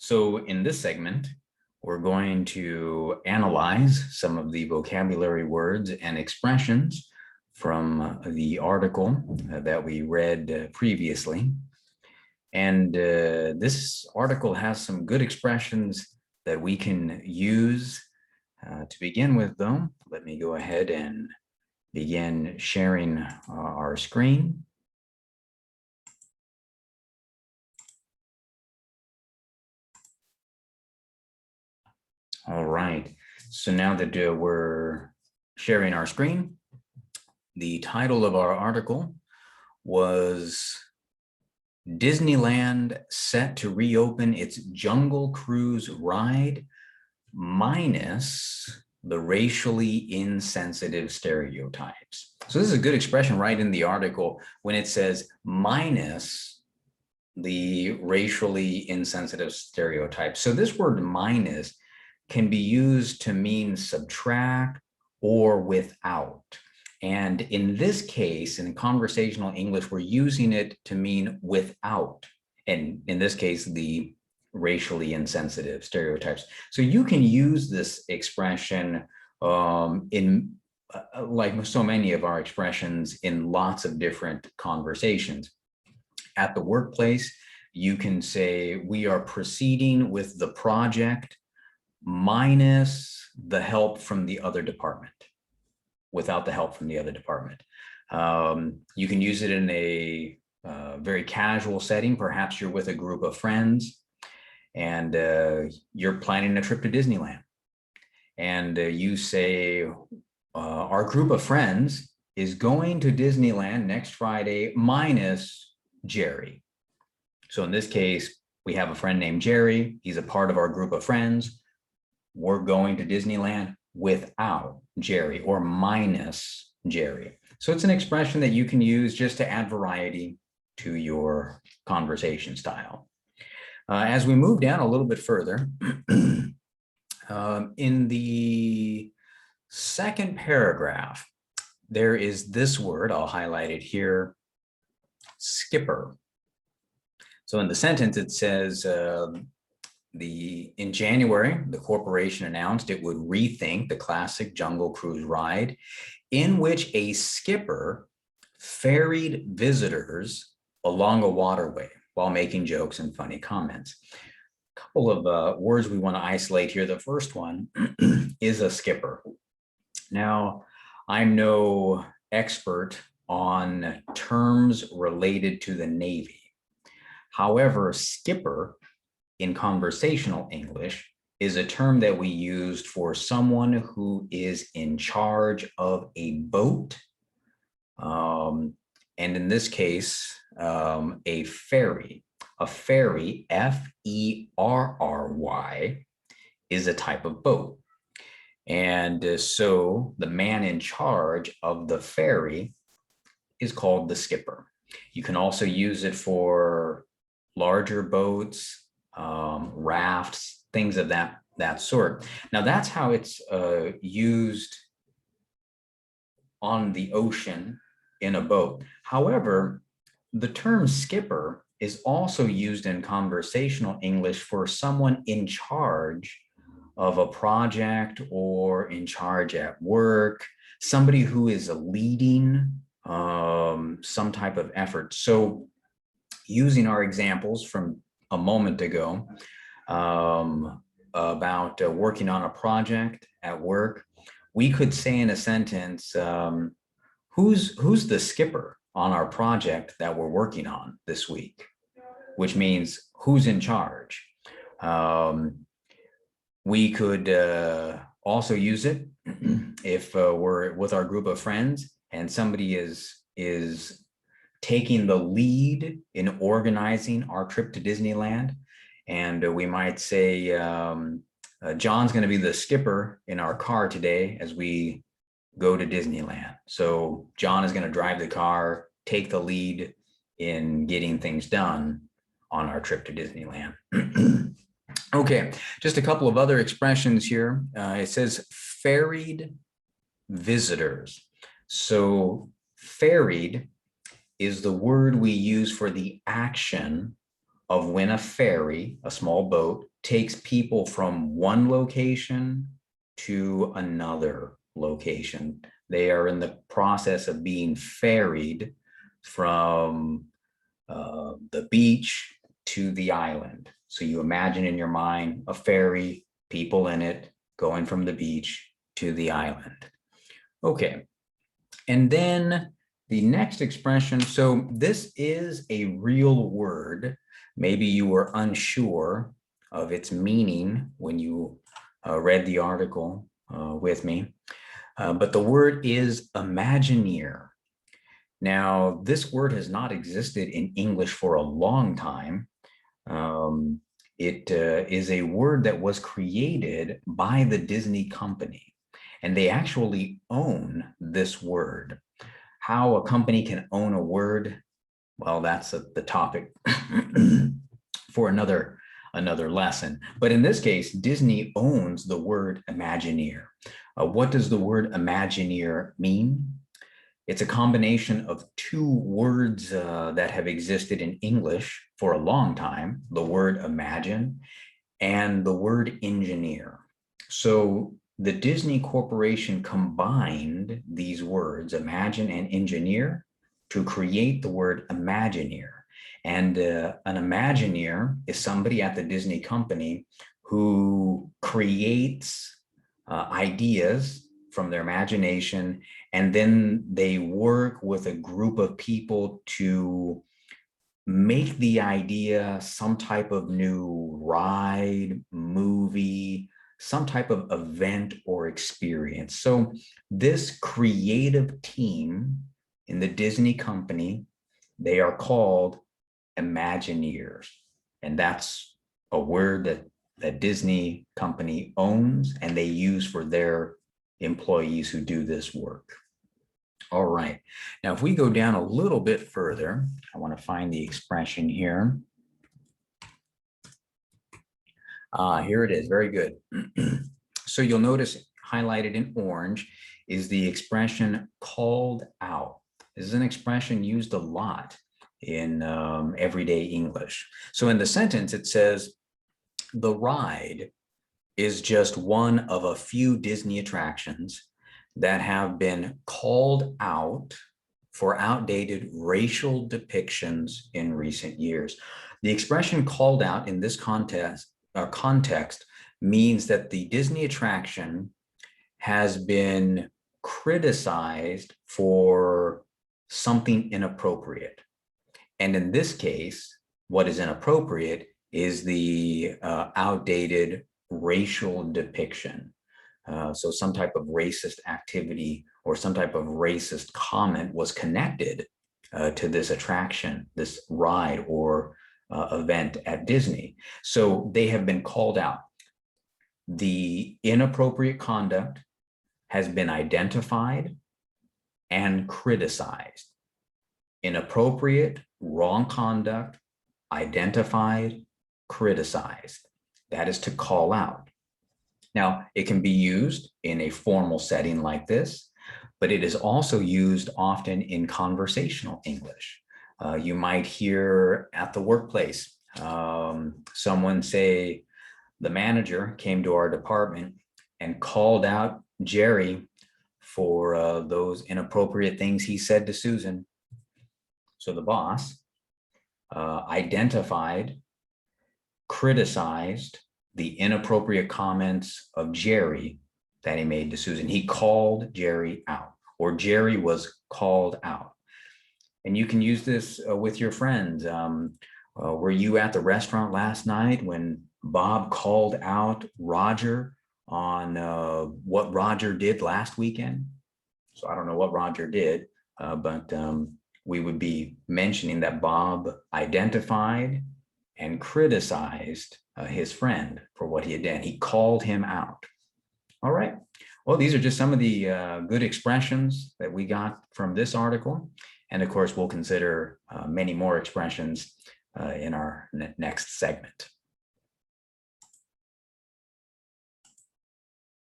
So in this segment, we're going to analyze some of the vocabulary words and expressions from the article that we read previously. And this article has some good expressions that we can use. To begin with, though, let me go ahead and begin sharing our screen. All right, so now that we're sharing our screen, the title of our article was Disneyland set to reopen its Jungle Cruise ride minus the racially insensitive stereotypes. So this is a good expression right in the article when it says minus the racially insensitive stereotypes. So this word minus can be used to mean subtract or without. And in this case, in conversational English, we're using it to mean without. And in this case, the racially insensitive stereotypes. So you can use this expression in like so many of our expressions in lots of different conversations. At the workplace, you can say, we are proceeding with the project minus the help from the other department, without the help from the other department. You can use it in a very casual setting. Perhaps you're with a group of friends and you're planning a trip to Disneyland. And you say, our group of friends is going to Disneyland next Friday minus Jerry. So in this case, we have a friend named Jerry. He's a part of our group of friends. We're going to Disneyland without Jerry or minus Jerry. So it's an expression that you can use just to add variety to your conversation style. As we move down a little bit further, in the second paragraph, there is this word, I'll highlight it here, skipper. So in the sentence, it says, in January, the corporation announced it would rethink the classic Jungle Cruise ride, in which a skipper ferried visitors along a waterway while making jokes and funny comments. A couple of words we want to isolate here. The first one is a skipper. Now, I'm no expert on terms related to the Navy. However, skipper in conversational English is a term that we used for someone who is in charge of a boat. And in this case, a ferry. A ferry, F-E-R-R-Y, is a type of boat. And so the man in charge of the ferry is called the skipper. You can also use it for larger boats, rafts, things of that sort. Now that's how it's used on the ocean in a boat. However, the term skipper is also used in conversational English for someone in charge of a project or in charge at work, somebody who is leading some type of effort. So using our examples from a moment ago about working on a project at work, we could say in a sentence, who's the skipper on our project that we're working on this week, which means who's in charge. We could also use it if we're with our group of friends and somebody is taking the lead in organizing our trip to Disneyland. And we might say, John's going to be the skipper in our car today as we go to Disneyland. So John is going to drive the car, take the lead in getting things done on our trip to Disneyland. Okay, just a couple of other expressions here. It says ferried visitors. So ferried is the word we use for the action of when a ferry, a small boat, takes people from one location to another location. They are in the process of being ferried from the beach to the island. So you imagine in your mind a ferry, people in it, going from the beach to the island. Okay, and then the next expression, so this is a real word. Maybe you were unsure of its meaning when you read the article with me, but the word is Imagineer. Now, this word has not existed in English for a long time. It is a word that was created by the Disney company, and they actually own this word. How a company can own a word, well, that's the topic for another lesson. But in this case, Disney owns the word Imagineer. What does the word Imagineer mean? It's a combination of two words that have existed in English for a long time, the word imagine and the word engineer. So the Disney Corporation combined these words, imagine and engineer, to create the word Imagineer. And an Imagineer is somebody at the Disney company who creates ideas from their imagination, and then they work with a group of people to make the idea some type of new ride, movie, some type of event or experience. So this creative team in the Disney company, they are called Imagineers. And that's a word that Disney company owns and they use for their employees who do this work. All right, now if we go down a little bit further, I want to find the expression here. Here it is, very good. So you'll notice highlighted in orange is the expression called out. This is an expression used a lot in everyday English. So in the sentence, it says, the ride is just one of a few Disney attractions that have been called out for outdated racial depictions in recent years. The expression called out in this context means that the Disney attraction has been criticized for something inappropriate. And in this case, what is inappropriate is the outdated racial depiction. So some type of racist activity or some type of racist comment was connected to this attraction, this ride or event at Disney. So they have been called out. The inappropriate conduct has been identified and criticized. Inappropriate, wrong conduct, identified, criticized. That is to call out. Now, it can be used in a formal setting like this, but it is also used often in conversational English. You might hear at the workplace, someone say, the manager came to our department and called out Jerry for those inappropriate things he said to Susan. So the boss identified, criticized the inappropriate comments of Jerry that he made to Susan. He called Jerry out, or Jerry was called out. And you can use this with your friends. Were you at the restaurant last night when Bob called out Roger on what Roger did last weekend? So I don't know what Roger did, but we would be mentioning that Bob identified and criticized his friend for what he had done. He called him out. All right. Well, these are just some of the good expressions that we got from this article. And of course, we'll consider many more expressions in our next segment.